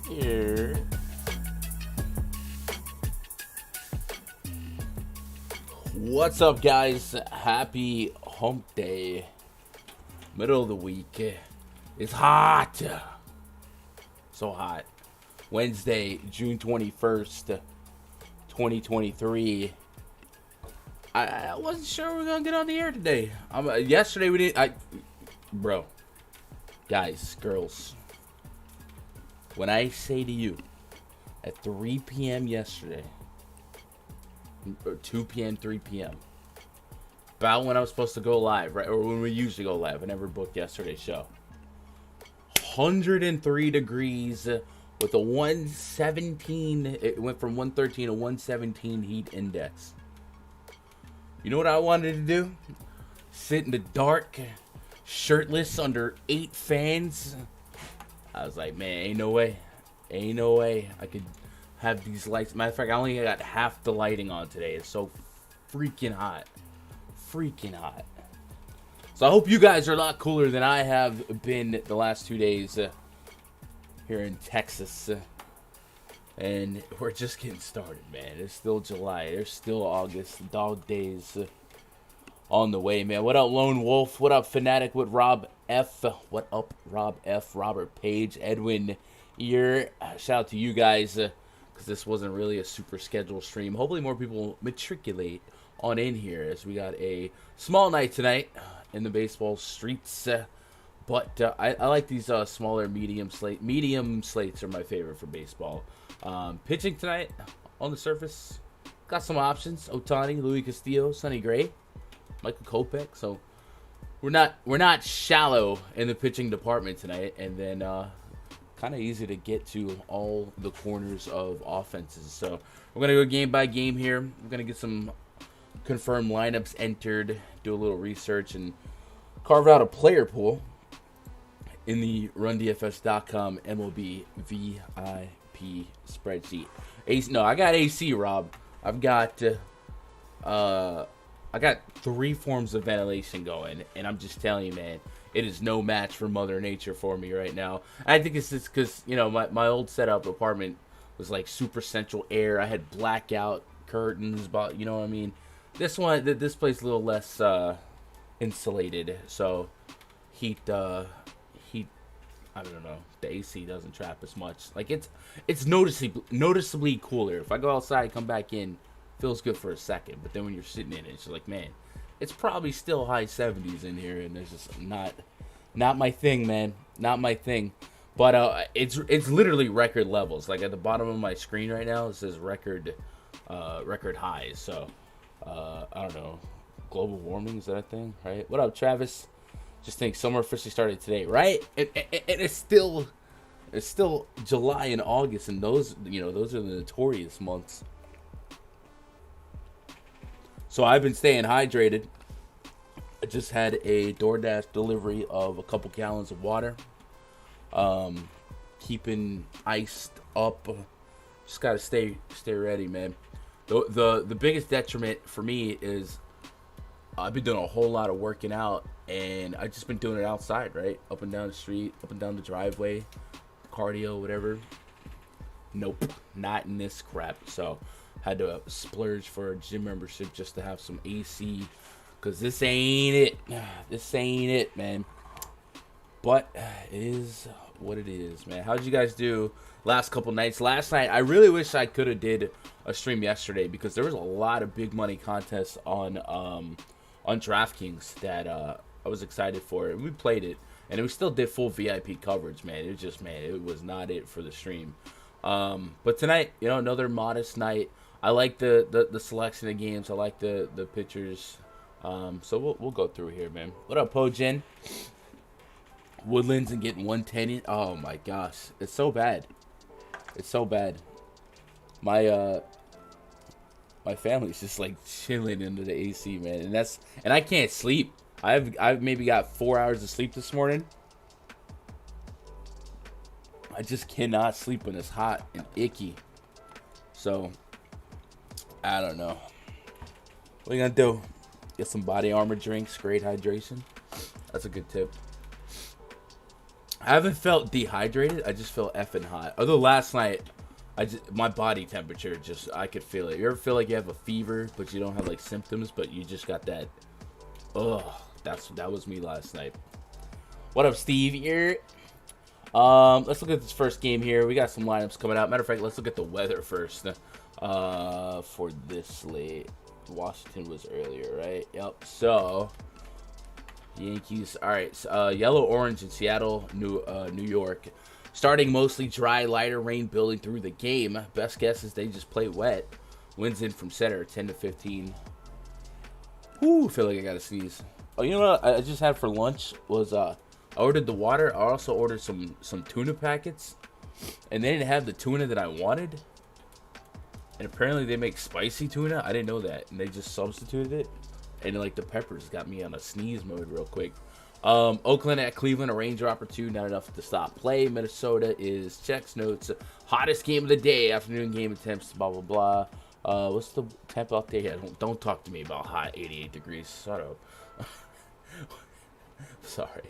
Here. What's up, guys? Happy hump day. Middle of the week. It's hot. So hot. Wednesday, June 21st, 2023. I wasn't sure we were going to get on the air today. Yesterday we didn't. Bro. Guys, girls. When I say to you, at 3 p.m. yesterday, or 2 p.m., 3 p.m., about when I was supposed to go live, right, or when we usually go live, I never booked yesterday's show, 103 degrees with a 117, it went from 113 to 117 heat index. You know what I wanted to do? Sit in the dark, shirtless, under 8 fans. I was like, man, ain't no way I could have these lights. Matter of fact, I only got half the lighting on today. It's so freaking hot. So I hope you guys are a lot cooler than I have been the last 2 days here in Texas. And we're just getting started, man. It's still July. There's still August. Dog days on the way, man. What up, Lone Wolf? What up, Fanatic? What Rob F? What up, Rob F? Robert Page, Edwin Ear. Shout out to you guys, because this wasn't really a super scheduled stream. Hopefully more people matriculate on in here, as we got a small night tonight in the baseball streets. But I like these smaller medium slate. Medium slates are my favorite for baseball. Pitching tonight, on the surface, got some options. Ohtani, Louis Castillo, Sonny Gray, Michael Kopech. So we're not shallow in the pitching department tonight, and then kind of easy to get to all the corners of offenses. So we're gonna go game by game here. We're gonna get some confirmed lineups entered, do a little research, and carve out a player pool in the RunDFS.com MLB VIP spreadsheet. I got AC, Rob. I've got I got 3 forms of ventilation going, and I'm just telling you, man, it is no match for Mother Nature for me right now. I think it's just because, my old setup apartment was like super central air. I had blackout curtains, but you know what I mean. This place a little less insulated, so heat. I don't know. The AC doesn't trap as much. Like it's noticeably cooler. If I go outside, come back in, feels good for a second. But then when you're sitting in it, it's like, man, it's probably still high 70s in here, and it's just not my thing, man. Not my thing. But it's literally record levels. Like at the bottom of my screen right now, it says record highs. So I don't know. Global warming, is that a thing? Right? What up, Travis? Just think summer officially started today, right? And it's still July and August, and those are the notorious months. So I've been staying hydrated. I just had a DoorDash delivery of a couple gallons of water. Keeping iced up. Just gotta stay ready, man. The biggest detriment for me is I've been doing a whole lot of working out, and I've just been doing it outside, right? Up and down the street, up and down the driveway, cardio, whatever. Nope, not in this crap. So had to splurge for a gym membership just to have some AC, because this ain't it. This ain't it, man. But it is what it is, man. How'd you guys do last couple nights? Last night, I really wish I could have did a stream yesterday, because there was a lot of big money contests on DraftKings that I was excited for, and we played it, and we still did full VIP coverage, man. It was just, man, it was not it for the stream. But tonight, another modest night. I like the selection of games. I like the pitchers. So we'll go through here, man. What up, Pojin? Woodlands and getting 110. Oh my gosh, it's so bad. It's so bad. My family's just like chilling under the AC, man, and I can't sleep. I've maybe got 4 hours of sleep this morning. I just cannot sleep when it's hot and icky. So I don't know. What are you gonna do? Get some body armor drinks, great hydration. That's a good tip. I haven't felt dehydrated. I just feel effing hot. Although last night, my body temperature I could feel it. You ever feel like you have a fever, but you don't have like symptoms, but you just got that? Ugh, that was me last night. What up, Steve? Here. Let's look at this first game here. We got some lineups coming out. Matter of fact, let's look at the weather first. For this slate, Washington was earlier, right? Yep. So Yankees. All right. Yellow, orange in Seattle, New York. Starting mostly dry, lighter rain building through the game. Best guess is they just play wet. Winds in from center, 10 to 15. Whoo, feel like I gotta sneeze. Oh, you know what I just had for lunch was I ordered the water. I also ordered some tuna packets, and they didn't have the tuna that I wanted. And apparently they make spicy tuna. I didn't know that, and they just substituted it. And like the peppers got me on a sneeze mode real quick. Oakland at Cleveland, a rain drop or two, not enough to stop play. Minnesota is checks notes. Hottest game of the day, afternoon game attempts, blah, blah, blah. What's the temp out there? Don't talk to me about hot 88 degrees. Shut up. Sorry.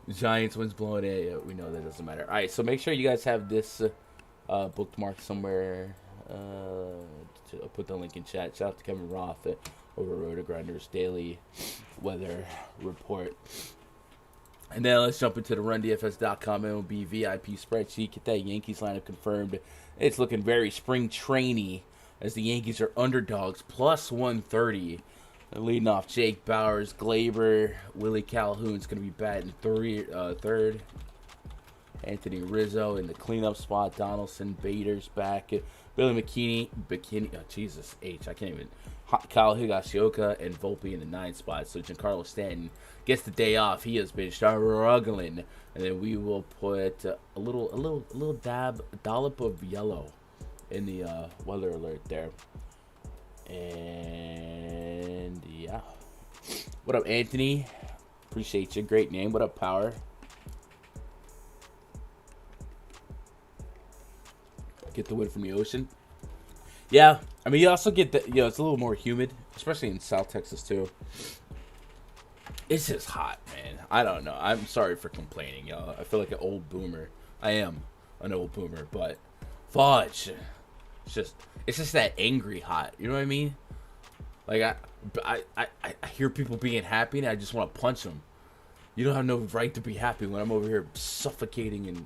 Giants wins blowing in. Yeah, we know that doesn't matter. All right, so make sure you guys have this bookmarked somewhere. I'll put the link in chat. Shout out to Kevin Roth over Rotogrinders Daily Weather Report. And then let's jump into the RunDFS.com MLB VIP spreadsheet. Get that Yankees lineup confirmed. It's looking very spring trainy as the Yankees are underdogs, plus 130. They're leading off Jake Bauers, Glaber, Willie Calhoun's going to be batting third. Anthony Rizzo in the cleanup spot. Donaldson, Bader's back. Billy McKinney, oh Jesus H, I can't even. Kyle Higashioka and Volpe in the 9th spot. So Giancarlo Stanton gets the day off. He has been struggling, and then we will put a little dollop of yellow in the weather alert there. And yeah, what up, Anthony? Appreciate you. Great name. What up, Power? Get the wind from the ocean. Yeah, I mean, you also get the, it's a little more humid, especially in South Texas too. It's just hot, man. I don't know. I'm sorry for complaining, y'all. I feel like an old boomer. I am an old boomer, but fudge. It's just that angry hot. You know what I mean? Like I hear people being happy, and I just want to punch them. You don't have no right to be happy when I'm over here suffocating in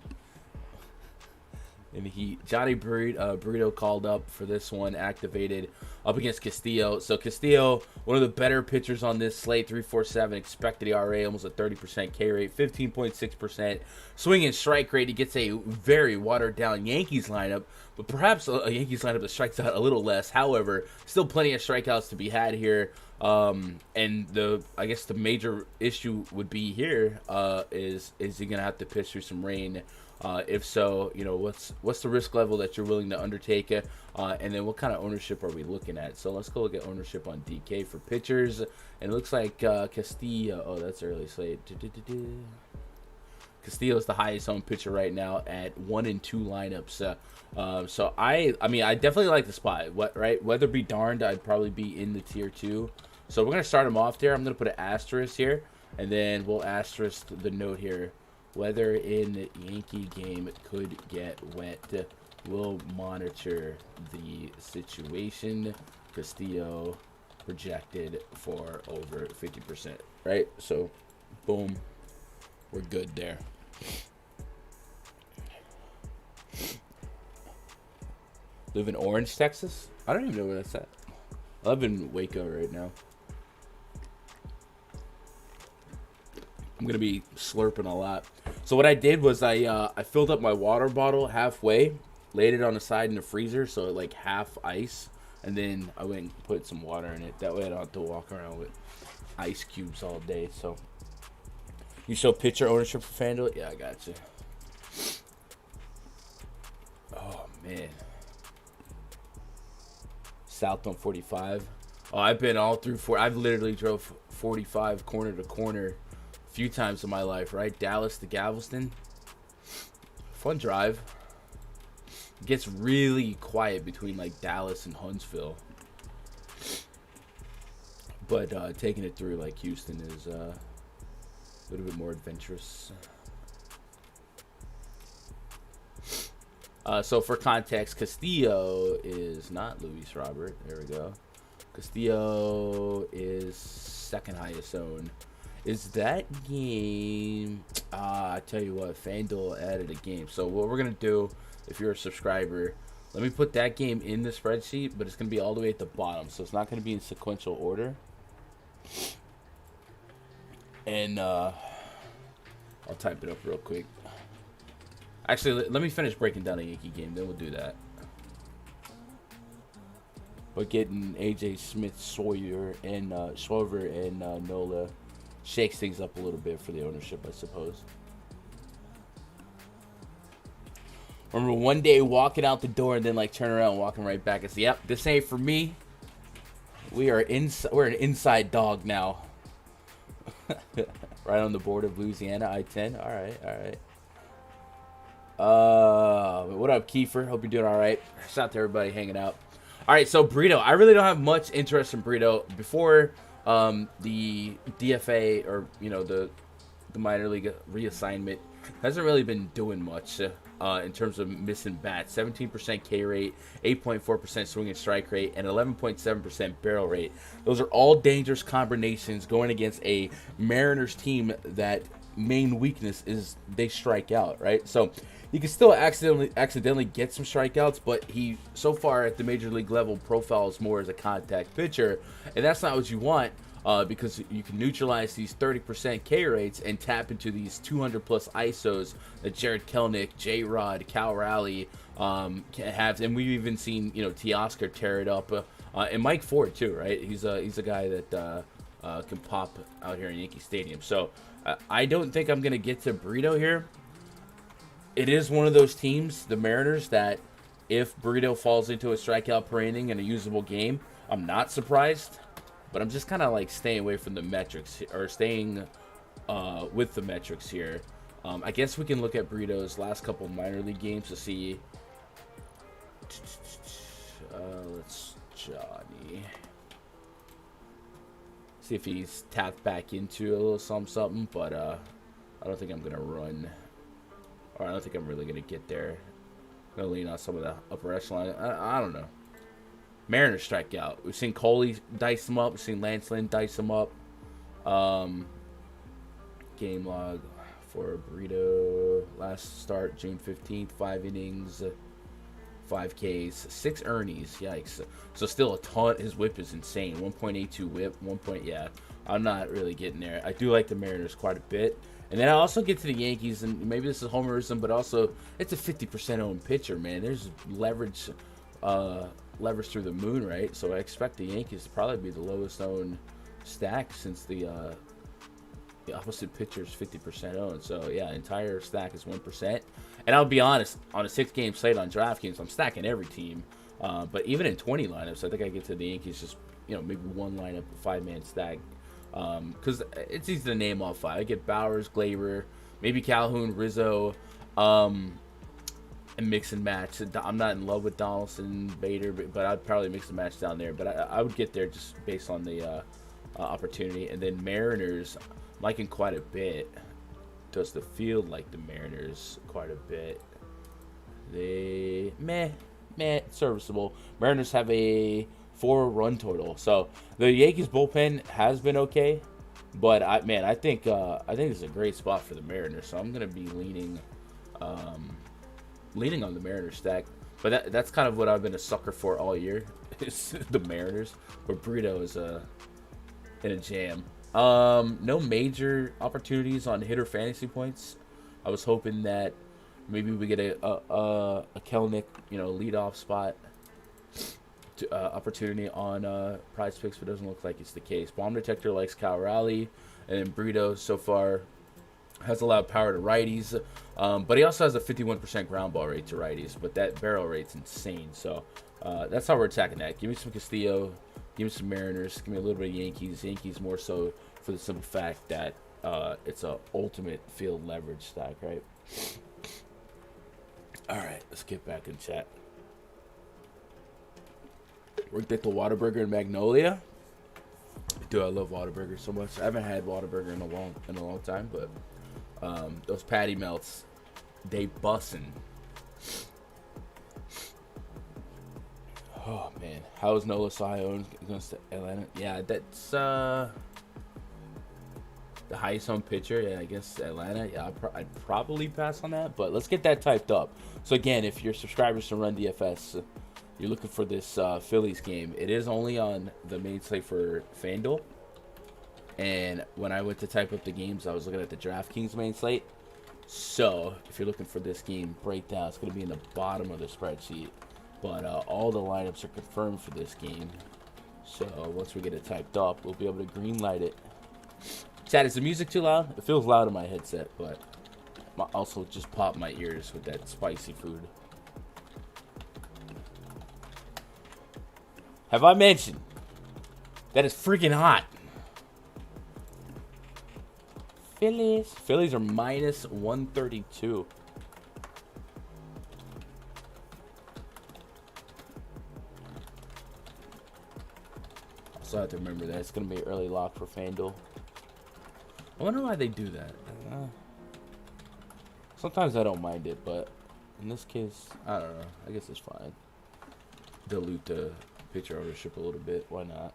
the heat. Johnny Burrito called up for this one, activated up against Castillo. So Castillo, one of the better pitchers on this slate, 3.47 expected ERA, almost a 30% K rate, 15.6% swing and strike rate. He gets a very watered down Yankees lineup, but perhaps a Yankees lineup that strikes out a little less. However, still plenty of strikeouts to be had here. And I guess the major issue would be here is he gonna have to pitch through some rain? If so, what's the risk level that you're willing to undertake? And then what kind of ownership are we looking at? So let's go look at ownership on DK for pitchers. And it looks like Castillo. Oh, that's early slate. Castillo is the highest owned pitcher right now at 1 and 2 lineups. So I definitely like the spot. Weather be darned, I'd probably be in the tier 2. So we're gonna start him off there. I'm gonna put an asterisk here, and then we'll asterisk the note here. Weather in Yankee game could get wet. We'll monitor the situation. Castillo projected for over 50%. Right? So, boom. We're good there. Live in Orange, Texas? I don't even know where that's at. I live in Waco right now. I'm going to be slurping a lot. So what I did was I filled up my water bottle halfway, laid it on the side in the freezer, so it like half ice, and then I went and put some water in it. That way I don't have to walk around with ice cubes all day. So you show pitcher ownership for Fanduel? Yeah, I got you. Oh, man. South on 45. Oh, I've been all through I've literally drove 45 corner to corner a few times in my life, right? Dallas to Galveston. Fun drive. It gets really quiet between like Dallas and Huntsville. But taking it through like Houston is a little bit more adventurous. So for context, Castillo is not Luis Robert. There we go. Castillo is second highest owned. Is that game? I tell you what, FanDuel added a game. So what we're gonna do, if you're a subscriber, let me put that game in the spreadsheet, but it's gonna be all the way at the bottom, so it's not gonna be in sequential order. And I'll type it up real quick. Actually, let me finish breaking down a Yankee game, then we'll do that. But getting AJ Smith, Sawyer, and Schwarber and Nola shakes things up a little bit for the ownership, I suppose. Remember one day walking out the door and then like turn around and walking right back and say, "Yep, this ain't for me." We're an inside dog now. Right on the border of Louisiana, I-10. All right. What up, Kiefer? Hope you're doing all right. Shout out to everybody hanging out. All right, so Burrito. I really don't have much interest in Burrito. Before the DFA or the minor league reassignment hasn't really been doing much in terms of missing bats. 17% K rate, 8.4% swing and strike rate, and 11.7% barrel rate. Those are all dangerous combinations going against a Mariners team that main weakness is they strike out, right? So he can still accidentally get some strikeouts, but he so far at the major league level profiles more as a contact pitcher, and that's not what you want. Because you can neutralize these 30% K rates and tap into these 200 plus ISOs that Jared Kelenic, J-Rod, Cal Raleigh can have, and we've even seen Teoscar tear it up, and Mike Ford too, right? He's a guy that can pop out here in Yankee Stadium. So I don't think I'm gonna get to Burrito here. It is one of those teams, the Mariners, that if Burrito falls into a strikeout per inning and a usable game, I'm not surprised. But I'm just kind of like staying away from the metrics, or staying with the metrics here. I guess we can look at Burrito's last couple minor league games to see. Let's Johnny. See if he's tapped back into a little something. But I don't think I'm going to run. Or I don't think I'm really going to get there. I'm going to lean on some of the upper echelon. I don't know. Mariners strike out. We've seen Coley dice them up. We've seen Lance Lynn dice them up. Game log for Burrito. Last start, June 15th. 5 innings, 5 Ks, 6 earnies. Yikes. So still a ton. His whip is insane. 1.82 whip. Yeah. I'm not really getting there. I do like the Mariners quite a bit. And then I also get to the Yankees, and maybe this is homerism, but also it's a 50% owned pitcher, man. There's leverage through the moon, right? So I expect the Yankees to probably be the lowest owned stack since the opposite pitcher is 50% owned. So yeah, entire stack is 1%. And I'll be honest, on a 6-game slate on DraftKings, I'm stacking every team. But even in 20 lineups, I think I get to the Yankees just maybe one lineup, a 5-man stack. Because it's easy to name all 5. I get Bowers, Glaber, maybe Calhoun, Rizzo, and mix and match. I'm not in love with Donaldson, Bader, but I'd probably mix and match down there. But I would get there just based on the opportunity. And then Mariners, I'm liking quite a bit. Does the field like the Mariners quite a bit? They serviceable. Mariners have a 4-run total. So the Yankees bullpen has been okay, but I think this is a great spot for the Mariners. So I'm gonna be leaning on the Mariners stack. But that's kind of what I've been a sucker for all year is the Mariners. But Burrito is in a jam. No major opportunities on hitter fantasy points. I was hoping that maybe we get a Kelenic leadoff spot. Opportunity on PrizePicks, but it doesn't look like it's the case. Bomb Detector likes Cal Raleigh, and then Burrito so far has allowed power to righties, but he also has a 51% ground ball rate to righties, but that barrel rate's insane. So that's how we're attacking that. Give me some Castillo, give me some Mariners, give me a little bit of Yankees more so for the simple fact that it's a ultimate field leverage stack, right? All right, let's get back in chat. Worked at the Whataburger in Magnolia. Dude, I love Whataburger so much. I haven't had Whataburger in a long time, but those patty melts, they bussin'. Oh man, how is Nola Sion against Atlanta? Yeah, that's the highest owned pitcher. Yeah, I guess Atlanta. Yeah, I'd probably pass on that, but let's get that typed up. So again, if you're subscribers to Run DFS, you're looking for this Phillies game. It is only on the main slate for Fanduel. And when I went to type up the games, I was looking at the DraftKings main slate. So if you're looking for this game breakdown, it's going to be in the bottom of the spreadsheet. But all the lineups are confirmed for this game. So once we get it typed up, we'll be able to green light it. Chat, is the music too loud? It feels loud in my headset, but also just popped my ears with that spicy food. Have I mentioned that it's freaking hot? Phillies are minus 132. So I have to remember that it's going to be early lock for Fanduel. I wonder why they do that. Sometimes I don't mind it, but in this case, I don't know. I guess it's fine. Dilute the pitcher ownership a little bit. Why not?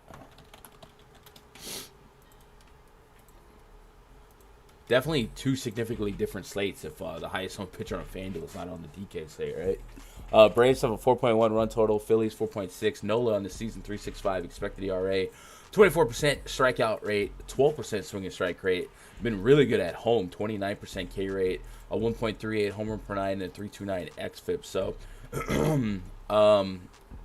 Definitely two significantly different slates if the highest owned pitcher on FanDuel is not on the DK slate, right? Braves have a 4.1 run total. Phillies 4.6. Nola on the season 3.65 expected ERA. 24% strikeout rate. 12% swing and strike rate. Been really good at home. 29% K rate. A 1.38 home run per 9 and a 3.29 xFIP. So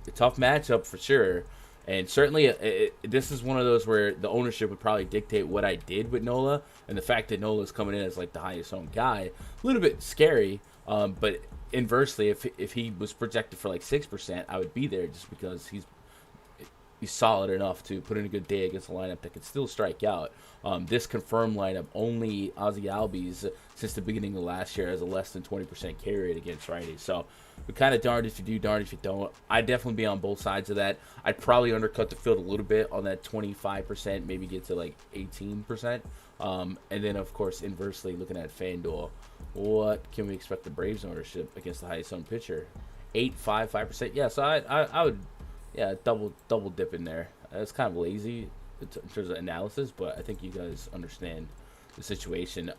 a tough matchup for sure. And certainly, this is one of those where the ownership would probably dictate what I did with Nola. And the fact that Nola's coming in as like the highest owned guy, a little bit scary. But inversely, if he was projected for like 6%, I would be there just because he's solid enough to put in a good day against a lineup that could still strike out. This confirmed lineup, only Ozzie Albies since the beginning of last year has a less than 20% K rate against righties. So we're kind of darned if you do, darned if you don't. I'd definitely be on both sides of that. I'd probably undercut the field a little bit on that 25%, maybe get to like 18%. And then, of course, inversely, looking at FanDuel, what can we expect the Braves ownership against the highest owned pitcher? 8.55%. Yeah, so I would Yeah, double dip in there. It's kind of lazy in terms of analysis, but I think you guys understand the situation.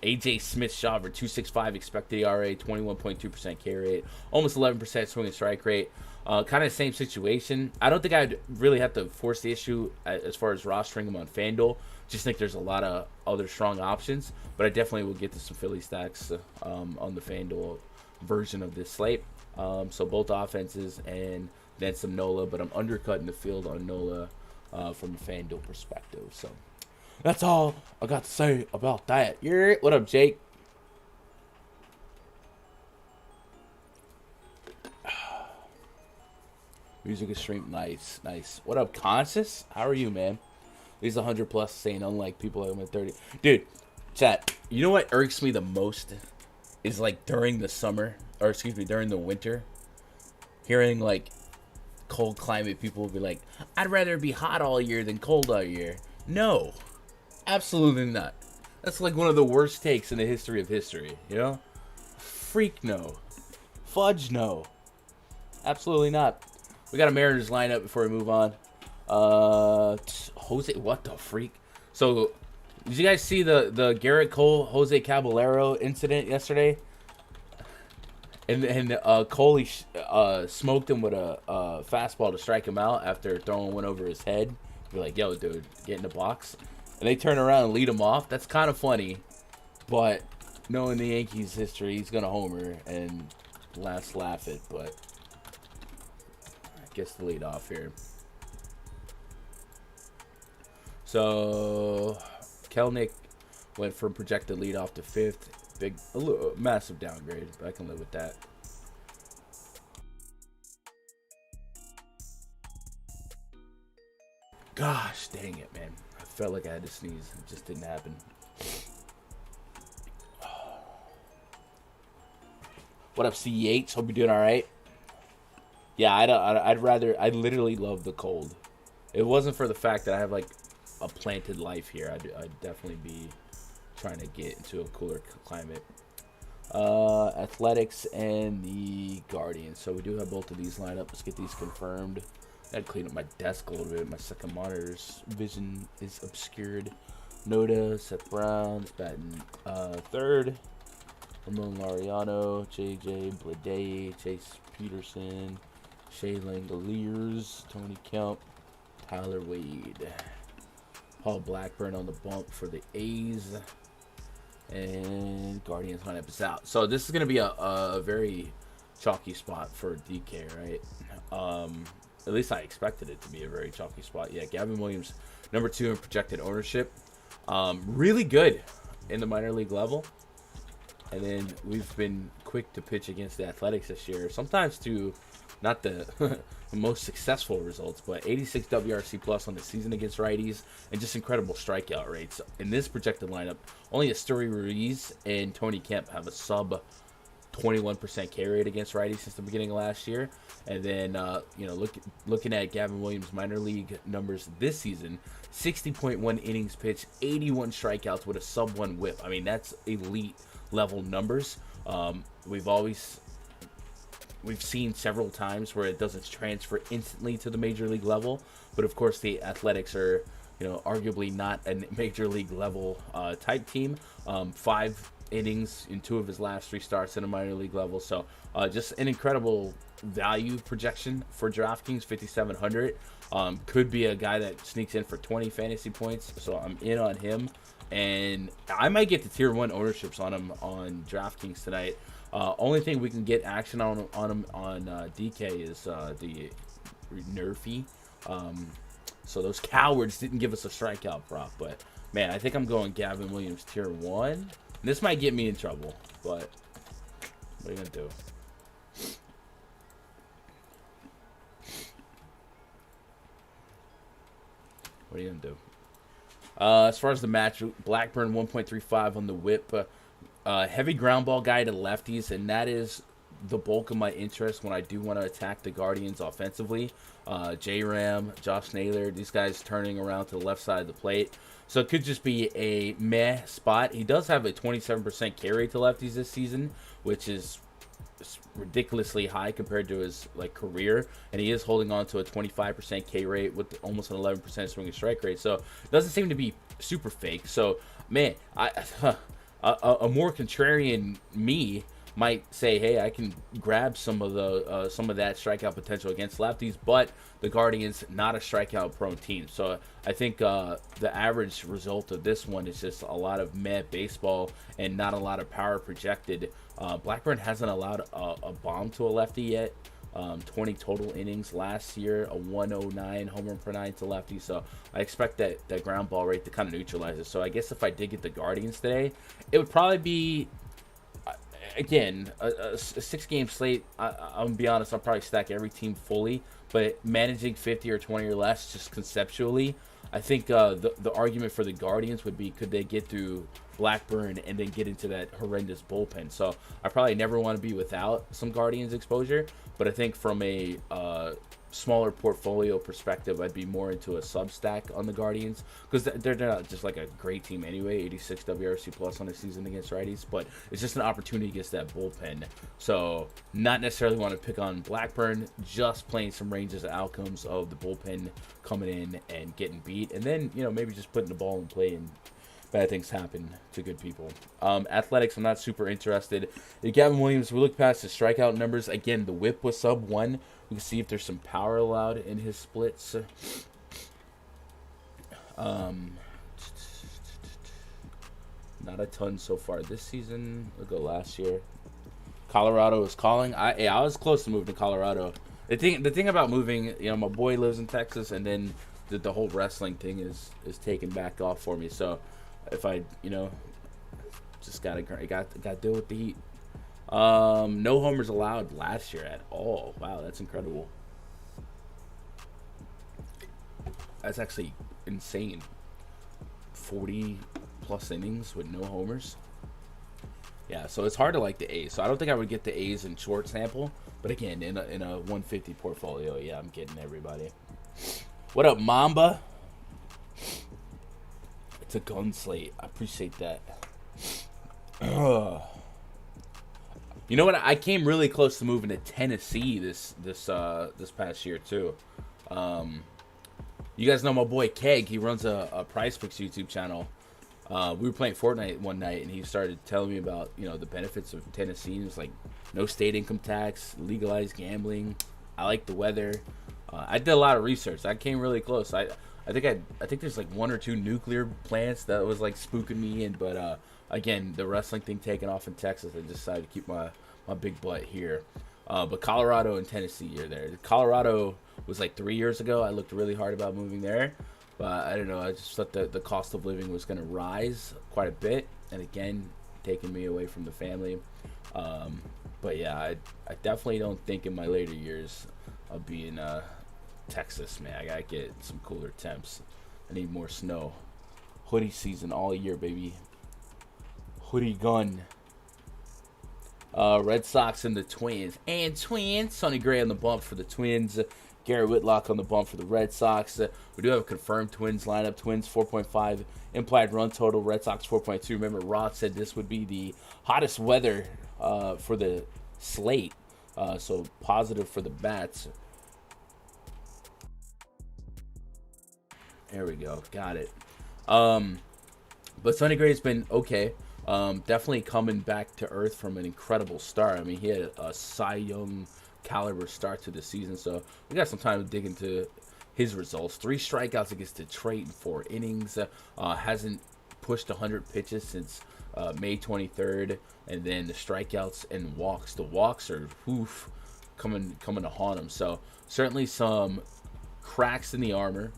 AJ Smith shot for 265 expected ERA, 21.2% K rate, almost 11% swing and strike rate. Kind of same situation. I don't think I'd really have to force the issue as far as rostering him on Fanduel. Just think there's a lot of other strong options, but I definitely will get to some Philly stacks on the Fanduel version of this slate. So both offenses and then some Nola, but I'm undercutting the field on Nola from a FanDuel perspective. So that's all I got to say about that. Yeah, what up, Jake? Music is streamed. Nice. What up, Conscious? How are you, man? He's 100 plus, saying unlike people at 30. Dude, chat. You know what irks me the most is like during the summer, or excuse me, during the winter, hearing like cold climate people will be like, I'd rather be hot all year than cold all year. No, absolutely not. That's like one of the worst takes in the history of history, you know? Freak no. Fudge no. Absolutely not. We got a Mariners lineup before we move on. Jose, what the freak? So, did you guys see the Garrett Cole, Jose Caballero incident yesterday? And Coley smoked him with a fastball to strike him out after throwing one over his head. You're like, yo, dude, get in the box. And they turn around and lead him off. That's kind of funny. But knowing the Yankees' history, he's going to homer and last laugh it. But I guess the lead off here. So Kelnick went from projected leadoff to 5th. Massive downgrade, but I can live with that. Gosh, dang it, man. I felt like I had to sneeze. It just didn't happen. What up, C Yates? Hope you're doing all right. Yeah, I literally love the cold. If it wasn't for the fact that I have like a planted life here, I'd definitely be trying to get into a cooler climate. Athletics and the Guardians. So we do have both of these lined up. Let's get these confirmed. I had to clean up my desk a little bit. My second monitor's vision is obscured. Noda, Seth Brown's batting third. Ramon Laureano, JJ Bleday, Chase Peterson, Shea Langoliers, Tony Kemp, Tyler Wade. Paul Blackburn on the bump for the A's. And Guardians lineup is out. So this is going to be a very chalky spot for DK, right? At least I expected it to be a very chalky spot. Yeah, Gavin Williams, number 2 in projected ownership. Really good in the minor league level. And then we've been quick to pitch against the Athletics this year. Sometimes to not the most successful results, but 86 WRC plus on the season against righties, and just incredible strikeout rates. In this projected lineup, only Asturi Ruiz and Tony Kemp have a sub 21% K rate against righties since the beginning of last year. And then, looking at Gavin Williams' minor league numbers this season, 60.1 innings pitched, 81 strikeouts with a sub 1 whip. I mean, that's elite level numbers. We've seen several times where it doesn't transfer instantly to the major league level, but of course the Athletics are, arguably not a major league level type team. 5 innings in 2 of his last 3 starts in a minor league level, so just an incredible value projection for DraftKings. 5,700 could be a guy that sneaks in for 20 fantasy points, so I'm in on him, and I might get the tier 1 ownerships on him on DraftKings tonight. Only thing we can get action on him on DK is the Nerfy. So those cowards didn't give us a strikeout prop, but man, I think I'm going Gavin Williams tier 1. This might get me in trouble, but what are you gonna do? What are you gonna do? As far as the match, Blackburn 1.35 on the whip. Heavy ground ball guy to lefties, and that is the bulk of my interest when I do want to attack the Guardians offensively. J-Ram, Josh Naylor, these guys turning around to the left side of the plate. So it could just be a meh spot. He does have a 27% K rate to lefties this season, which is ridiculously high compared to his like career, and he is holding on to a 25% K rate with almost an 11% swinging strike rate. So it doesn't seem to be super fake. So man, a more contrarian me might say, hey, I can grab some of that strikeout potential against lefties, but the Guardians not a strikeout prone team. So I think the average result of this one is just a lot of meh baseball and not a lot of power projected. Blackburn hasn't allowed a bomb to a lefty yet. 20 total innings last year, a 109 home run per nine to lefty. So I expect that ground ball rate to kind of neutralize it. So I guess if I did get the Guardians today, it would probably be, again, a 6-game slate. I'm gonna be honest, I'll probably stack every team fully, but managing 50 or 20 or less, just conceptually, I think the argument for the Guardians would be, could they get through Blackburn and then get into that horrendous bullpen? So I probably never want to be without some Guardians exposure, but I think from a smaller portfolio perspective, I'd be more into a sub stack on the Guardians, because they're not just like a great team anyway, 86 WRC plus on the season against righties, but it's just an opportunity against that bullpen. So not necessarily want to pick on Blackburn, just playing some ranges of outcomes of the bullpen coming in and getting beat, and then maybe just putting the ball in play and bad things happen to good people. Athletics, I'm not super interested. Gavin Williams, we look past his strikeout numbers. Again, the whip was sub 1. We can see if there's some power allowed in his splits. Not a ton so far this season. We'll go last year. Colorado is calling. I was close to moving to Colorado. The thing about moving, my boy lives in Texas, and then the whole wrestling thing is taken back off for me. So if I, just gotta deal with the heat. No homers allowed last year at all. Wow, that's incredible. That's actually insane. 40 plus innings with no homers. Yeah, so it's hard to like the A's. So I don't think I would get the A's in short sample, but again, in a 150 portfolio, yeah, I'm getting everybody. What up, Mamba? It's a gun slate. I appreciate that. You know what? I came really close to moving to Tennessee this past year too. You guys know my boy Keg. He runs a PrizePicks YouTube channel. We were playing Fortnite one night, and he started telling me about the benefits of Tennessee. It was like no state income tax, legalized gambling. I like the weather. I did a lot of research. I came really close. I think there's like 1 or 2 nuclear plants that was like spooking me in, but again, the wrestling thing taking off in Texas, I decided to keep my big butt here. But Colorado and Tennessee are there. Colorado was like 3 years ago. I looked really hard about moving there, but I don't know. I just thought the cost of living was going to rise quite a bit, and again, taking me away from the family. But yeah, I definitely don't think in my later years I'll be in Texas, man. I gotta get some cooler temps. I need more snow. Hoodie season all year, baby. Hoodie gun. Red Sox and the Twins. Sonny Gray on the bump for the Twins. Garrett Whitlock on the bump for the Red Sox. We do have a confirmed Twins lineup. Twins 4.5 implied run total. Red Sox 4.2. Remember, Rod said this would be the hottest weather for the slate. So positive for the bats. There we go. Got it. But Sonny Gray's been okay. Definitely coming back to earth from an incredible start. I mean, he had a Cy Young caliber start to the season, so we got some time to dig into his results. 3 strikeouts against Detroit in 4 innings. Hasn't pushed 100 pitches since May 23rd, and then the strikeouts and walks. The walks are coming to haunt him. So certainly some cracks in the armor.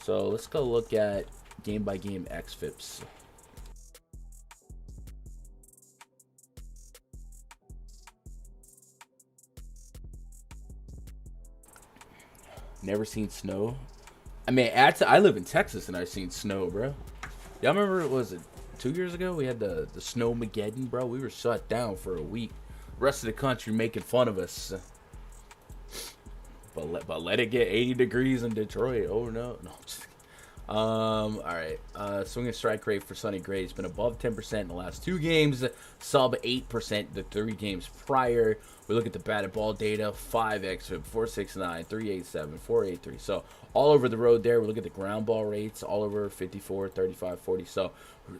So let's go look at game by game xFIPS. Never seen snow. I mean, I live in Texas and I've seen snow, bro. Y'all remember, was it 2 years ago? We had the Snowmageddon, bro. We were shut down for a week. The rest of the country making fun of us. But let it get 80 degrees in Detroit. Oh, no. All right. Swing and strike rate for Sonny Gray has been above 10% in the last 2 games, sub 8% the 3 games prior. We look at the batted ball data: 5x, 469, 387, 483. So all over the road there. We look at the ground ball rates, all over 54, 35, 40. So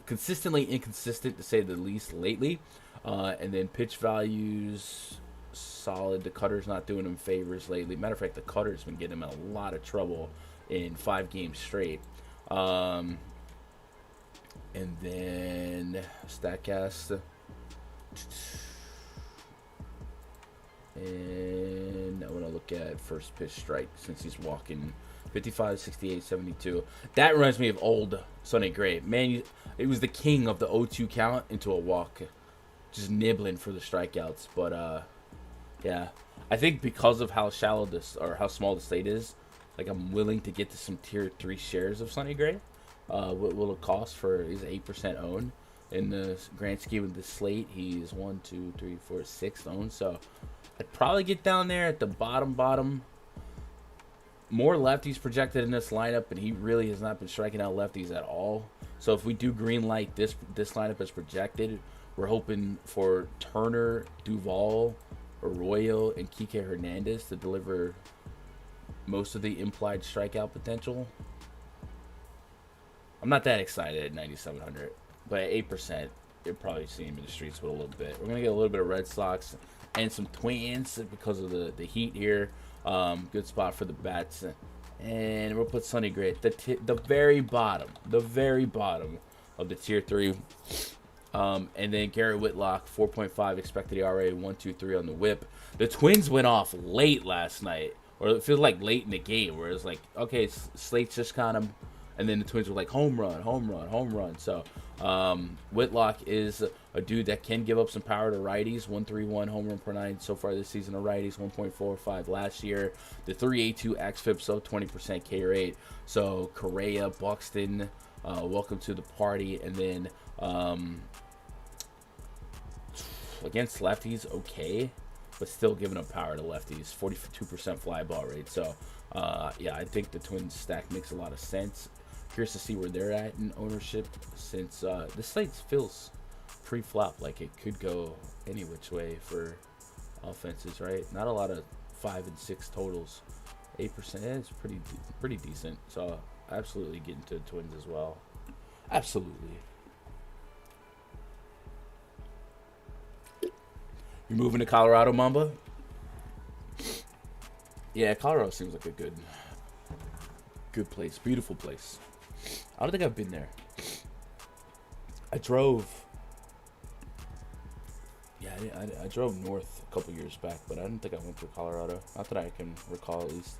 consistently inconsistent to say the least lately. And then pitch values, solid. The cutter's not doing him favors lately. Matter of fact, the cutter's been getting him in a lot of trouble in 5 games straight. And then StatCast. And I want to look at first pitch strike since he's walking 55, 68, 72. That reminds me of old Sonny Gray. Man, it was the king of the 0-2 count into a walk. Just nibbling for the strikeouts. But, yeah. I think because of how shallow this, or how small the slate is, like, I'm willing to get to some tier 3 shares of Sonny Gray. What will it cost for his 8% own? In the grand scheme of the slate, he's 1, 2, 3, 4, 6th owned. So I'd probably get down there at the bottom. More lefties projected in this lineup, and he really has not been striking out lefties at all. So if we do green light this lineup as projected, we're hoping for Turner, Duvall, Arroyo, and Kike Hernandez to deliver most of the implied strikeout potential. I'm not that excited at 9,700, but at 8%, you'll probably see him in the streets with a little bit. We're going to get a little bit of Red Sox and some Twins because of the heat here. Good spot for the bats. And we'll put Sonny Gray at the very bottom of the tier 3. And then Garrett Whitlock, 4.5 expected ERA, 1.23 on the whip. The Twins went off late last night, or it feels like late in the game, where it's like, okay, Slate's just kind of, and then the Twins were like, home run. So Whitlock is a dude that can give up some power to righties. 1.31 home run per 9 so far this season to righties, 1.45 last year. The 3.82 xFIP, so 20% K rate. So Correa, Buxton, welcome to the party. And then against lefties, okay, but still giving up power to lefties. 42% fly ball rate. So yeah, I think the Twins stack makes a lot of sense. Curious to see where they're at in ownership, since the slate feels pre-flop, like it could go any which way for offenses, right? Not a lot of 5 and 6 totals. 8%, it's pretty decent. So absolutely get into the Twins as well. Absolutely. You're moving to Colorado, Mamba? Yeah, Colorado seems like a good place, beautiful place. I don't think I've been there. I drove north a couple years back, but I don't think I went to Colorado. Not that I can recall, at least.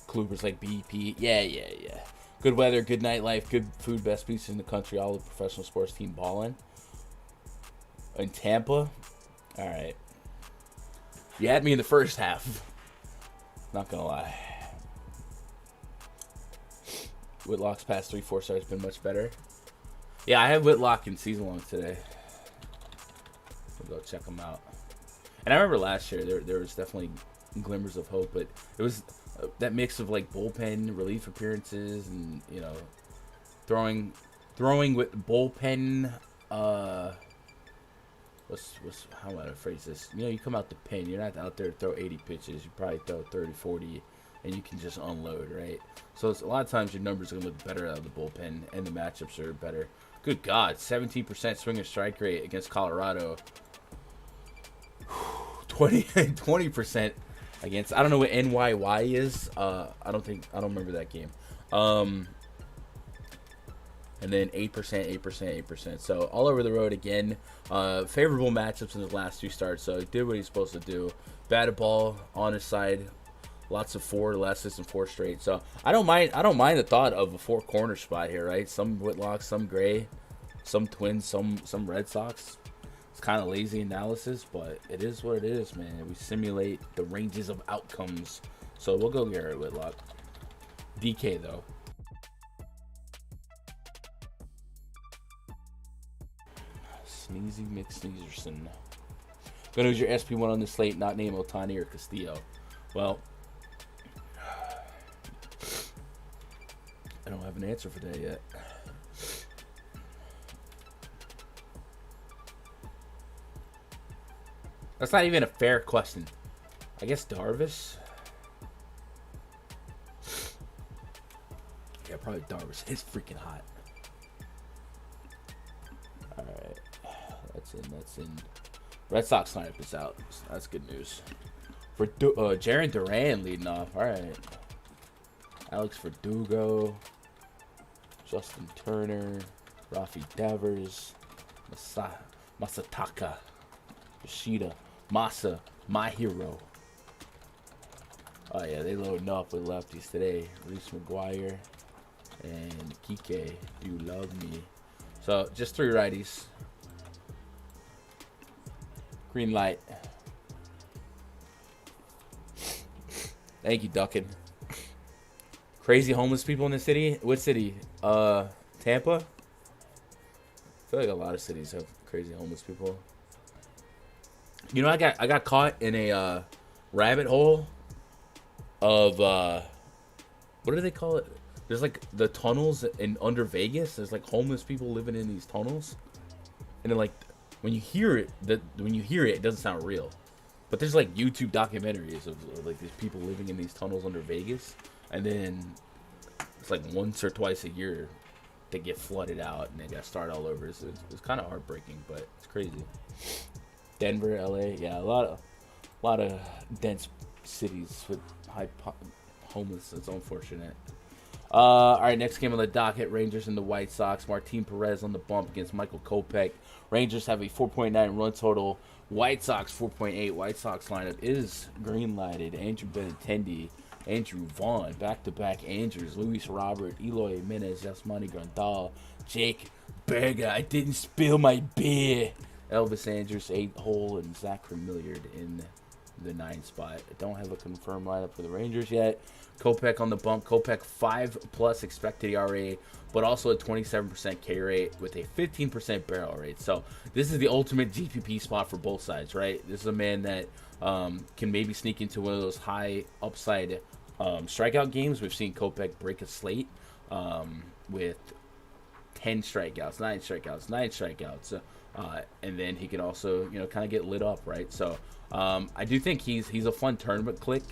Kluber's like BP. Yeah. Good weather, good nightlife, good food, best pizza in the country. All the professional sports team balling. In Tampa, all right. You had me in the first half. Not gonna lie. Whitlock's past 3-4 stars been much better. Yeah, I had Whitlock in season long today. We'll go check him out. And I remember last year there was definitely glimmers of hope, but it was that mix of like bullpen relief appearances and, you know, throwing with bullpen. How would I phrase this? You know, you come out the pen, you're not out there to throw 80 pitches. You probably throw 30, 40, and you can just unload, right? So it's, a lot of times your numbers are going to look better out of the bullpen, and the matchups are better. Good God, 17% swing and strike rate against Colorado. 20% against, I don't know what NYY is. I don't remember that game. And then 8%. So all over the road again. Favorable matchups in his last 2 starts. So he did what he's supposed to do. Batted ball on his side. Lots of 4 last and 4 straight. So I don't mind the thought of a 4 corner spot here, right? Some Whitlock, some Gray, some Twins, some Red Sox. It's kind of lazy analysis, but it is what it is, man. We simulate the ranges of outcomes. So we'll go Garrett Whitlock. DK though. Sneezy McSneezerson. Gonna use your SP1 on the slate, not name Otani or Castillo. Well, I don't an answer for that yet. That's not even a fair question. I guess Darvish. Yeah, probably Darvish. It's freaking hot. All right, that's in. That's in. Red Sox lineup is out. So that's good news. For Jarren Duran leading off. All right. Alex Verdugo, Justin Turner, Rafi Devers, Masataka, Yoshida, Masa, my hero. Oh yeah, they loading up with lefties today. Reese McGuire and Kike, you love me. So just 3 righties. Green light. Thank you, Duckin. Crazy homeless people in the city. What city? Tampa. I feel like a lot of cities have crazy homeless people. You know, I got caught in a rabbit hole of what do they call it? There's like the tunnels in under Vegas. There's like homeless people living in these tunnels, and then like when you hear it, it doesn't sound real. But there's like YouTube documentaries of like these people living in these tunnels under Vegas, and then it's like once or twice a year they get flooded out and they got to start all over. So it's kind of heartbreaking, but it's crazy. Denver, LA, yeah, a lot of dense cities with high homeless. It's unfortunate. All right, next game on the docket: Rangers and the White Sox. Martin Perez on the bump against Michael Kopech. Rangers have a 4.9 run total. White Sox 4.8. White Sox lineup is green lighted. Andrew Benintendi, Andrew Vaughn, back-to-back Andrews, Luis Robert, Eloy Jimenez, Yasmani Grandal, Jake Berger, I didn't spill my beer, Elvis Andrus 8-hole, and Zachary Milliard in the 9 spot. I don't have a confirmed lineup for the Rangers yet. Kopech on the bump. Kopech 5+ expected ERA, but also a 27% K rate with a 15% barrel rate. So this is the ultimate GPP spot for both sides, right? This is a man that can maybe sneak into one of those high upside strikeout games. We've seen Kopech break a slate with 10 strikeouts, 9 strikeouts, 9 strikeouts. And then he can also, kind of get lit up, right? So I do think he's a fun tournament click,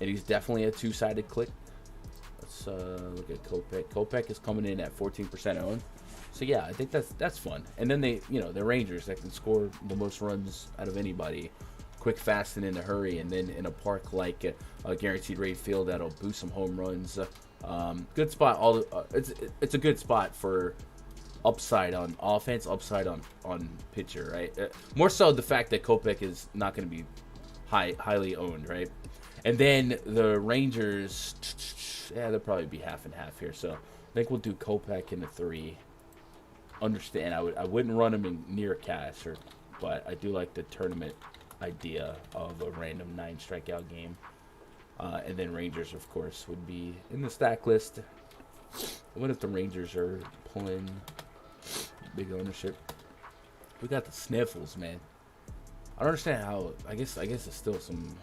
and he's definitely a 2-sided click. Let's look at Kopech. Kopech is coming in at 14% owned. So yeah, I think that's fun. And then the Rangers that can score the most runs out of anybody, quick, fast, and in a hurry. And then in a park like a guaranteed rate field that'll boost some home runs. Good spot. It's a good spot for upside on offense, upside on pitcher, right? More so the fact that Kopech is not going to be highly owned, right? And then the Rangers, they'll probably be half and half here. So I think we'll do Kopech in the 3. Understand, I wouldn't run him in near cash, but I do like the tournament idea of a random 9 strikeout game. And then Rangers, of course, would be in the stack list. What if the Rangers are pulling big ownership? We got the sniffles, man. I don't understand how. I guess there's still some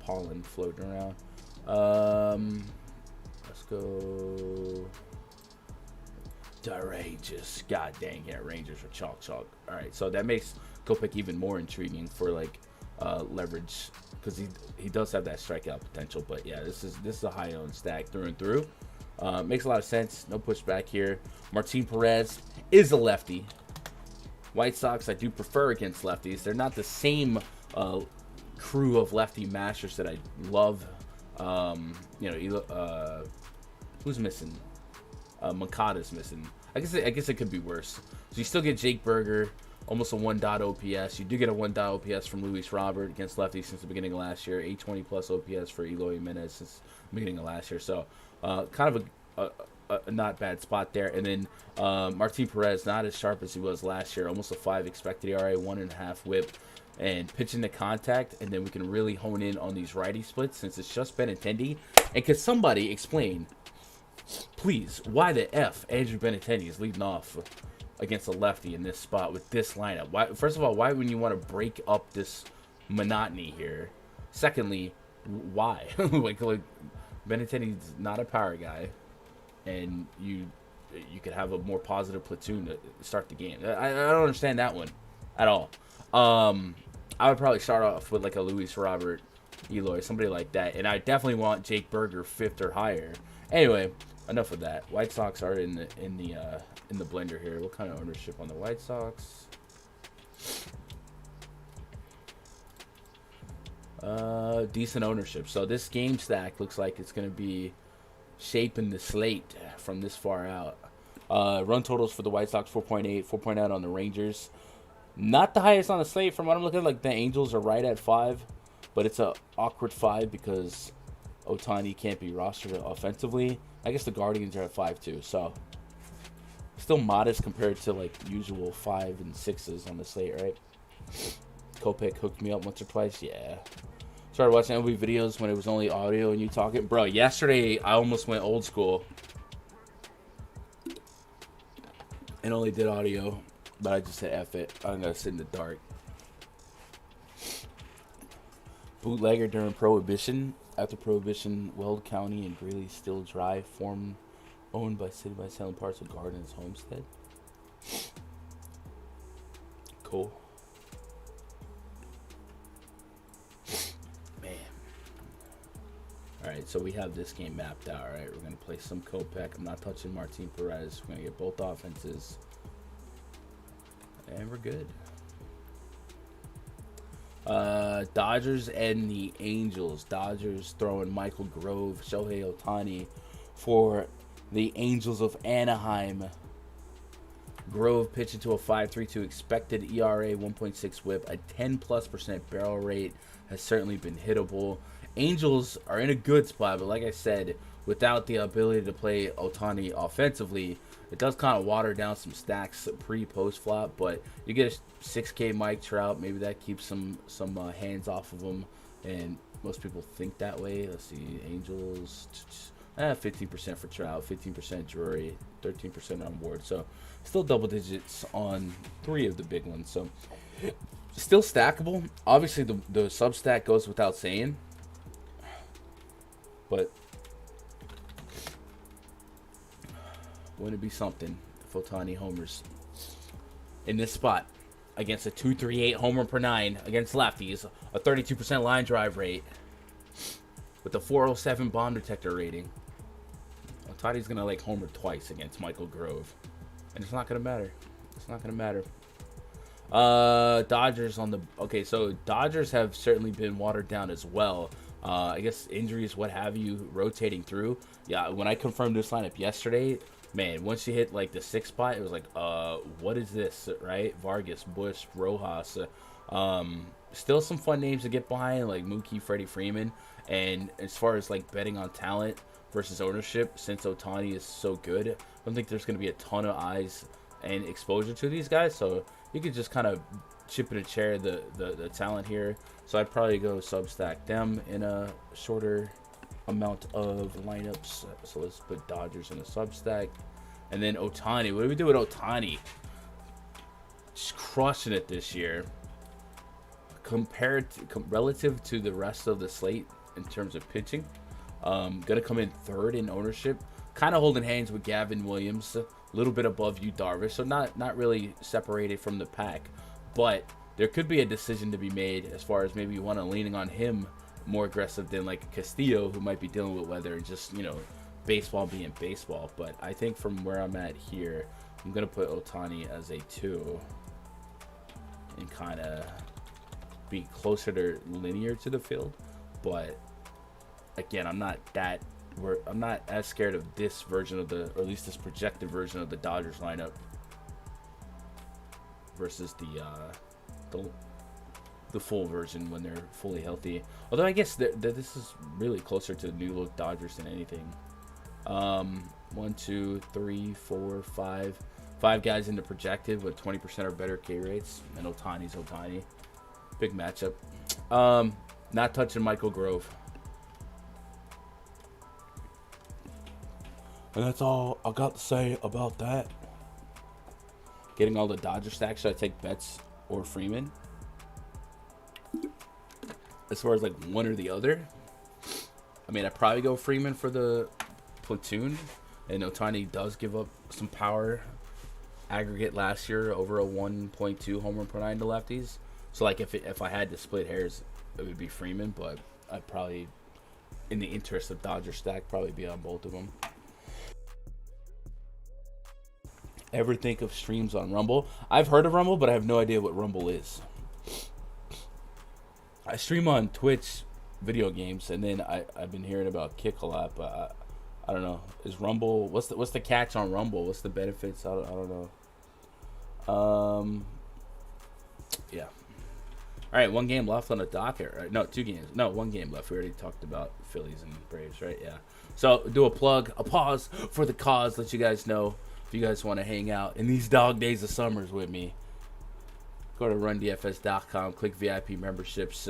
pollen floating around. Let's go. The Rangers. God dang it, Rangers are chalk. All right, so that makes Kopech even more intriguing for like leverage, because he does have that strikeout potential. But yeah, this is a high owned stack through and through. Makes a lot of sense. No pushback here. Martin Perez is a lefty. White Sox, I do prefer against lefties. They're not the same crew of lefty mashers that I love. Who's missing? Moncada's missing. I guess it could be worse. So you still get Jake Berger, almost a 1. OPS. You do get a 1. OPS from Luis Robert against lefties since the beginning of last year. 820+ OPS for Eloy Jimenez since the beginning of last year. So kind of a not bad spot there. And then Martin Perez, not as sharp as he was last year. Almost a 5 expected ERA, 1.5 whip. And pitching to contact, and then we can really hone in on these righty splits since it's just Benintendi. And could somebody explain, please, why the F Andrew Benintendi is leading off against a lefty in this spot with this lineup? Why, first of all, why wouldn't you want to break up this monotony here? Secondly, why? like Benintendi's not a power guy. and you could have a more positive platoon to start the game. I don't understand that one at all. I would probably start off with like a Luis Robert Eloy, somebody like that, and I definitely want Jake Berger 5th or higher. Anyway, enough of that. White Sox are in the blender here. What kind of ownership on the White Sox? Decent ownership. So this game stack looks like it's going to be shaping the slate from this far out. Run totals for the White Sox 4.8, 4.8 on the Rangers. Not the highest on the slate from what I'm looking at. Like the Angels are right at 5, but it's a awkward 5 because Ohtani can't be rostered offensively. I guess the Guardians are at 5 too, so still modest compared to like usual 5 and 6s on the slate, right? Kopech hooked me up once or twice, yeah. Started watching MLB videos when it was only audio and you talking. Bro, yesterday I almost went old school and only did audio, but I just said F it. I'm gonna sit in the dark. Bootlegger during Prohibition. After Prohibition, Weld County and Greeley Still Drive formed, owned by City by selling parts of Gardens Homestead. Cool. Man. Alright, so we have this game mapped out, right? We're going to play some Kopech. I'm not touching Martin Perez. We're going to get both offenses. And we're good. Dodgers and the Angels. Dodgers throwing Michael Grove, Shohei Ohtani for the Angels of Anaheim. Grove pitching to a 5.32 expected ERA, 1.6 whip, a 10+% barrel rate has certainly been hittable. Angels are in a good spot, but like I said, without the ability to play Ohtani offensively, it does kind of water down some stacks pre-post flop, but you get a 6K Mike Trout, maybe that keeps some hands off of him, and most people think that way. Let's see, Angels, 15% for Trout, 15% Drury, 13% on board, so still double digits on 3 of the big ones, so still stackable. Obviously, the sub stack goes without saying, but wouldn't it be something if Ohtani homers in this spot against a 2.38 homer per 9 against lefties, a 32% line drive rate with a 407 bomb detector rating. Ohtani's gonna like homer twice against Michael Grove, and it's not gonna matter. It's not gonna matter. Dodgers on the so Dodgers have certainly been watered down as well. I guess injuries, what have you, rotating through. Yeah, when I confirmed this lineup yesterday, man, once you hit like the 6th spot, it was like, what is this, right? Vargas, Bush, Rojas. Still some fun names to get behind, like Mookie, Freddie Freeman. And as far as like betting on talent versus ownership, since Ohtani is so good, I don't think there's going to be a ton of eyes and exposure to these guys. So you could just kind of chip in a chair the talent here. So I'd probably go substack them in a shorter amount of lineups. So let's put Dodgers in a substack, and then Ohtani. What do we do with Ohtani? Just crushing it this year. Relative to the rest of the slate in terms of pitching, gonna come in 3rd in ownership. Kind of holding hands with Gavin Williams, a little bit above Yu Darvish, so not really separated from the pack, but there could be a decision to be made as far as maybe you want to leaning on him more aggressive than like Castillo, who might be dealing with weather and just, baseball being baseball. But I think from where I'm at here, I'm going to put Ohtani as a 2 and kind of be closer to linear to the field. But again, I'm not as scared of this version of or at least this projected version of the Dodgers lineup versus the full version when they're fully healthy. Although I guess this is really closer to the new look Dodgers than anything. 1, 2, 3, 4, 5. 5 guys in the projected with 20% or better K rates, and Ohtani's Ohtani. Big matchup. Not touching Michael Grove. And that's all I got to say about that. Getting all the Dodger stacks. Should I take Betts or Freeman? As far as like one or the other, I mean, I'd probably go Freeman for the platoon And Otani does give up some power. Aggregate last year over a 1.2 home run per nine to lefties. So like if I had to split hairs, it would be Freeman, but I'd probably, in the interest of Dodger stack, probably be on both of them. Ever think of streams on Rumble? I've heard of Rumble, but I have no idea what Rumble is. I stream on Twitch video games, and then I've been hearing about Kick a lot, but I don't know. Is Rumble, what's the catch on Rumble? What's the benefits? I don't know. Yeah. All right, one game left on the docket. Right? No, 2 games. No, 1 game left. We already talked about Phillies and Braves, right? Yeah. So do a pause for the cause. Let you guys know if you guys want to hang out in these dog days of summers with me. Go to rundfs.com. Click VIP memberships.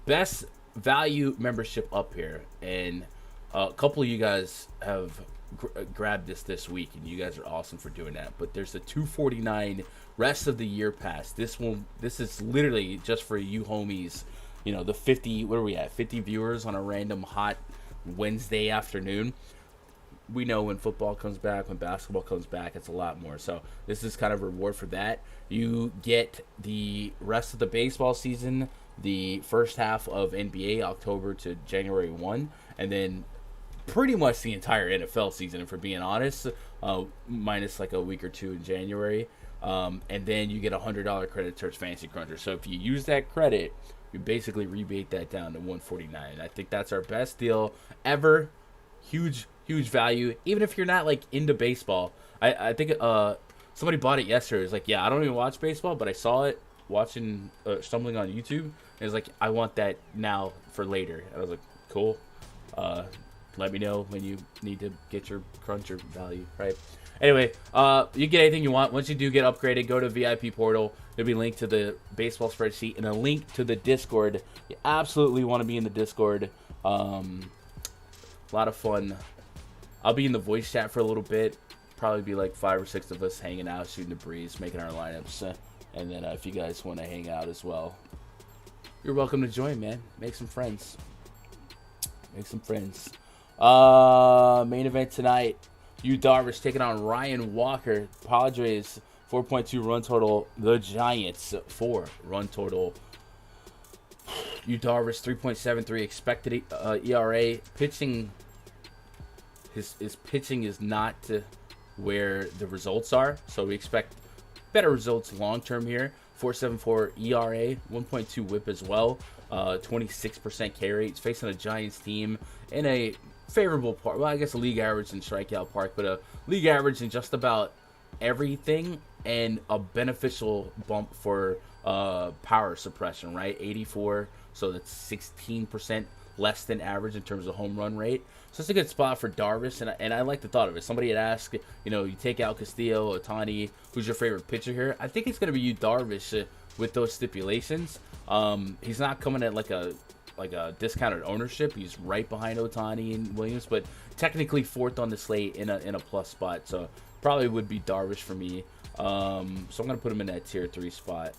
Best value membership up here, and a couple of you guys have grabbed this week, and you guys are awesome for doing that. But there's the $249 rest of the year pass. This is literally just for you homies. You know, the 50. What are we at? 50 viewers on a random hot Wednesday afternoon. We know when football comes back, when basketball comes back, it's a lot more. So this is kind of a reward for that. You get the rest of the baseball season, the first half of NBA, October to January 1, and then pretty much the entire NFL season, if we're being honest, minus like a week or 2 in January. And then you get a $100 credit towards Fantasy Cruncher. So if you use that credit, you basically rebate that down to $149. I think that's our best deal ever. Huge value. Even if you're not like into baseball, I think somebody bought it yesterday. It was like, yeah, I don't even watch baseball, but I saw it stumbling on YouTube. And it was like, I want that now for later. And I was like, cool. Let me know when you need to get your cruncher value, right? Anyway, you get anything you want. Once you do get upgraded, go to VIP portal. There'll be a link to the baseball spreadsheet and a link to the Discord. You absolutely want to be in the Discord. A lot of fun. I'll be in the voice chat for a little bit. Probably be like 5 or 6 of us hanging out, shooting the breeze, making our lineups. And then if you guys want to hang out as well, you're welcome to join, man. Make some friends. Main event tonight. Yu Darvish taking on Ryan Walker. Padres 4.2 run total. The Giants 4 run total. Yu Darvish 3.73 expected ERA. Pitching. His pitching is not where the results are, so we expect better results long term here. 4.74 ERA, 1.2 WHIP as well. 26% K rate. He's facing a Giants team in a favorable park. Well, I guess a league average in strikeout park, but a league average in just about everything, and a beneficial bump for power suppression, right? 84, so that's 16% less than average in terms of home run rate. So it's a good spot for Darvish, and I like the thought of it. Somebody had asked, you take out Castillo, Otani, who's your favorite pitcher here? I think it's going to be Yu Darvish with those stipulations. He's not coming at like a discounted ownership. He's right behind Otani and Williams, but technically 4th on the slate in a plus spot. So probably would be Darvish for me. So I'm going to put him in that tier 3 spot.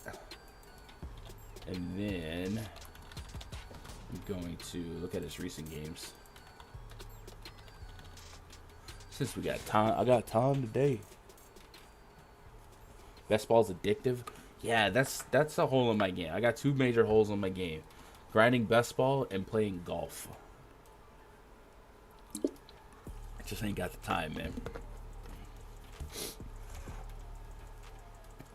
And then I'm going to look at his recent games. Since we got time, I got time today. Best ball's addictive. Yeah, that's a hole in my game. I got 2 major holes in my game: grinding best ball and playing golf. I just ain't got the time, man.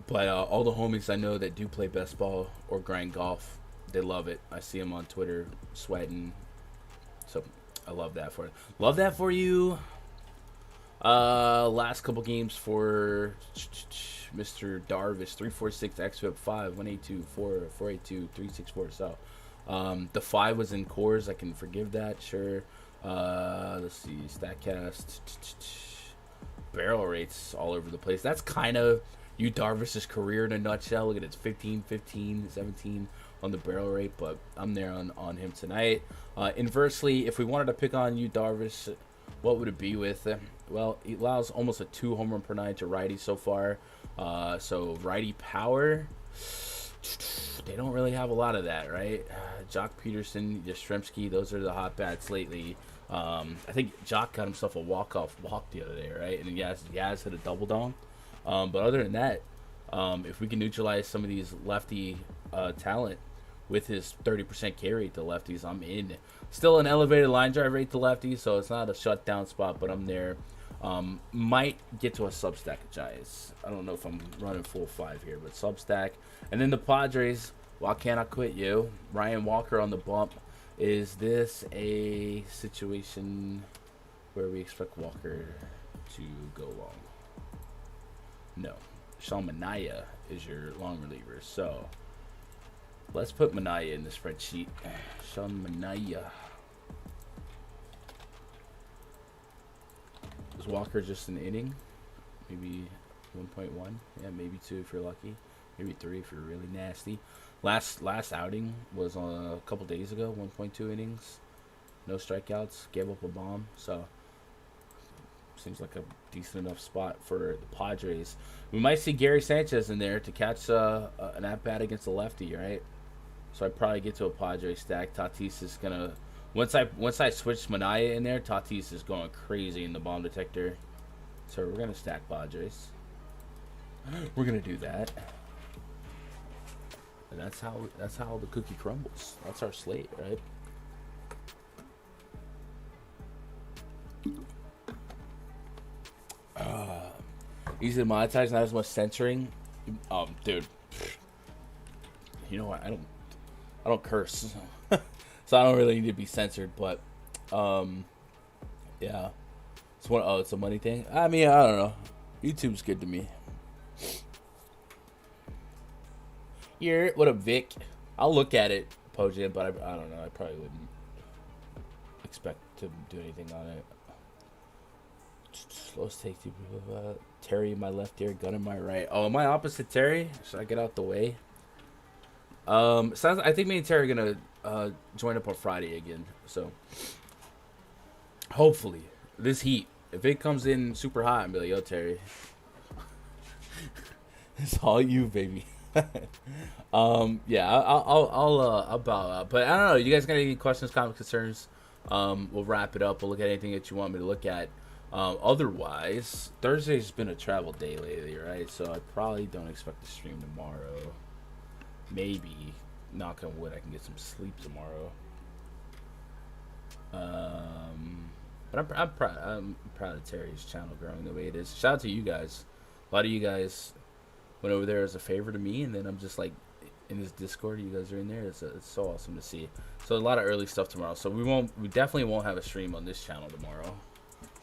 But all the homies I know that do play best ball or grind golf, they love it. I see them on Twitter sweating. So I love that for it. Love that for you. Last couple games for Mr. Darvish: 346 xFIP 5, 182 4, 482 364. So the 5 was in cores. I can forgive that, sure. Let's see, Statcast, barrel rates all over the place. That's kind of Yu Darvish's career in a nutshell. Look at it, 15, 15, 17 on the barrel rate, but I'm there on him tonight. Inversely, if we wanted to pick on Yu Darvish, what would it be with? Well, he allows almost a 2 home run per nine to righty so far. So righty power, they don't really have a lot of that, right? Jock Peterson, Yastrzemski, those are the hot bats lately. I think Jock got himself a walk-off walk the other day, right? And Yaz hit a double dong. But other than that, if we can neutralize some of these lefty talent with his 30% carry to lefties, I'm in. Still an elevated line drive rate to lefties, so it's not a shutdown spot, but I'm there. Might get to a substack of Giants. I don't know if I'm running full 5 here, but substack. And then the Padres, why can't I quit you? Ryan Walker on the bump. Is this a situation where we expect Walker to go long? No. Sean Manaea is your long reliever. So let's put Manaea in the spreadsheet. Sean Manaea. Is Walker just an inning? Maybe 1.1? Yeah, maybe 2 if you're lucky. Maybe 3 if you're really nasty. Last outing was a couple days ago. 1.2 innings. No strikeouts. Gave up a bomb. So seems like a decent enough spot for the Padres. We might see Gary Sanchez in there to catch an at-bat against a lefty, right? So I'd probably get to a Padres stack. Tatis is going to... Once I switch Manaea in there, Tatis is going crazy in the bomb detector. So we're going to stack Padres. We're going to do that. And that's how the cookie crumbles. That's our slate, right? Easy to monetize, not as much censoring. Dude, you know what? I don't curse, so I don't really need to be censored. But yeah, it's a money thing. I mean, I don't know. YouTube's good to me. What up, Vic? I'll look at it, Pojan, but I don't know. I probably wouldn't expect to do anything on it. Slowest take two people. Terry in my left ear, gun in my right. Oh, am I opposite Terry? Should I get out the way? I think me and Terry are gonna join up on Friday again. So hopefully this heat, if it comes in super hot, and be like, yo, Terry, it's all you, baby. Yeah, I'll bow out. But I don't know. You guys got any questions, comments, concerns? We'll wrap it up. We'll look at anything that you want me to look at. Otherwise, Thursday's been a travel day lately, right? So I probably don't expect to stream tomorrow. Maybe, knock on wood, I can get some sleep tomorrow. But I'm proud of Terry's channel growing the way it is. Shout out to you guys. A lot of you guys went over there as a favor to me, and then I'm just like in this Discord. You guys are in there. It's so awesome to see. So a lot of early stuff tomorrow. So we definitely won't have a stream on this channel tomorrow.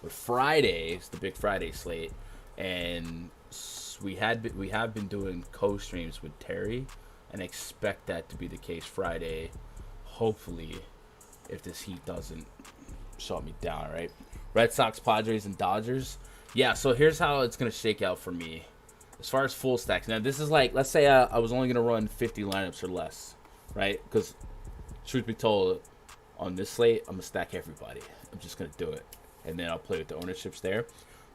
But Friday is the big Friday slate, and we have been doing co-streams with Terry, and expect that to be the case Friday. Hopefully, if this heat doesn't shut me down, right? Red Sox, Padres, and Dodgers. Yeah. So here's how it's gonna shake out for me. As far as full stacks, now this is like, let's say I was only going to run 50 lineups or less, right? Because truth be told, on this slate, I'm going to stack everybody. I'm just going to do it. And then I'll play with the ownerships there.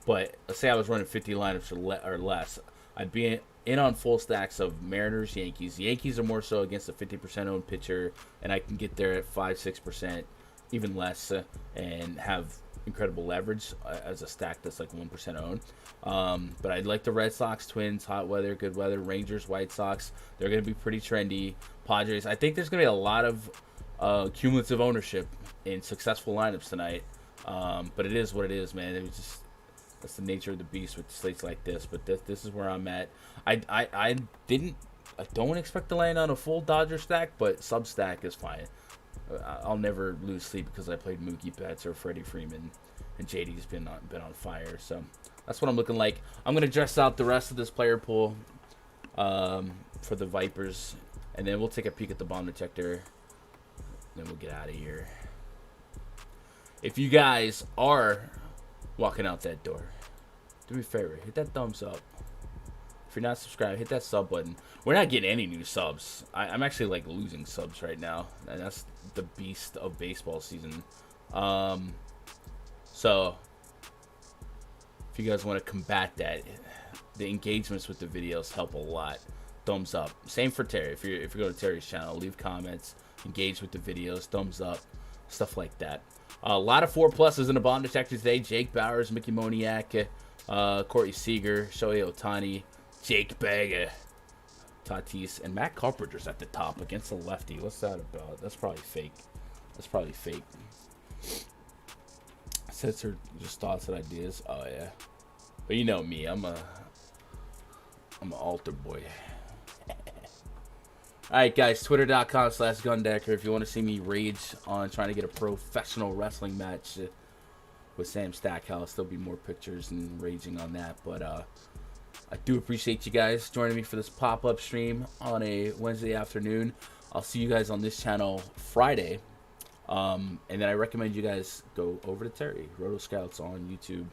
But let's say I was running 50 lineups or less. I'd be in on full stacks of Mariners, Yankees. The Yankees are more so against a 50% owned pitcher, and I can get there at 5-6%, even less, and have incredible leverage as a stack that's like 1% owned. But I'd like the Red Sox, Twins, hot weather, good weather, Rangers, White Sox. They're going to be pretty trendy. Padres. I think there's going to be a lot of cumulative ownership in successful lineups tonight. But it is what it is, man. That's the nature of the beast with slates like this. But this is where I'm at. I don't expect to land on a full Dodger stack, but sub stack is fine. I'll never lose sleep because I played Mookie Betts or Freddie Freeman, and JD's been on fire. So that's what I'm looking like. I'm gonna dress out the rest of this player pool for the Vipers, and then we'll take a peek at the bomb detector. Then we'll get out of here. If you guys are walking out that door, do me a favor, hit that thumbs up. If you're not subscribed, hit that sub button. We're not getting any new subs. I'm actually like losing subs right now, and that's the beast of baseball season. So if you guys want to combat that, the engagements with the videos help a lot. Thumbs up. Same for Terry. If you go to Terry's channel, leave comments, engage with the videos, thumbs up. stuff like that. A lot of 4+s in the bond detector today. Jake Bowers, Mickey Moniak, Corey Seager, Shohei Ohtani, Jake Bagga, Tatis, and Matt Carpenter's at the top against the lefty. What's that about? That's probably fake. That's probably fake. Sets are just thoughts and ideas. Oh yeah, but you know me, I'm an altar boy. Alright guys, twitter.com/Gundecker if you want to see me rage on trying to get a professional wrestling match with Sam Stackhouse. There'll be more pictures and raging on that. But I do appreciate you guys joining me for this pop-up stream on a Wednesday afternoon. I'll see you guys on this channel Friday. And then I recommend you guys go over to Terry, Roto Scouts on YouTube,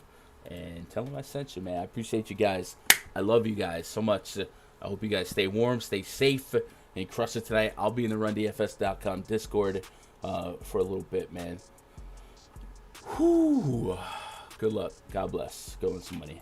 and tell him I sent you, man. I appreciate you guys. I love you guys so much. I hope you guys stay warm, stay safe, and crush it tonight. I'll be in the RunDFS.com Discord for a little bit, man. Whew. Good luck. God bless. Go win some money.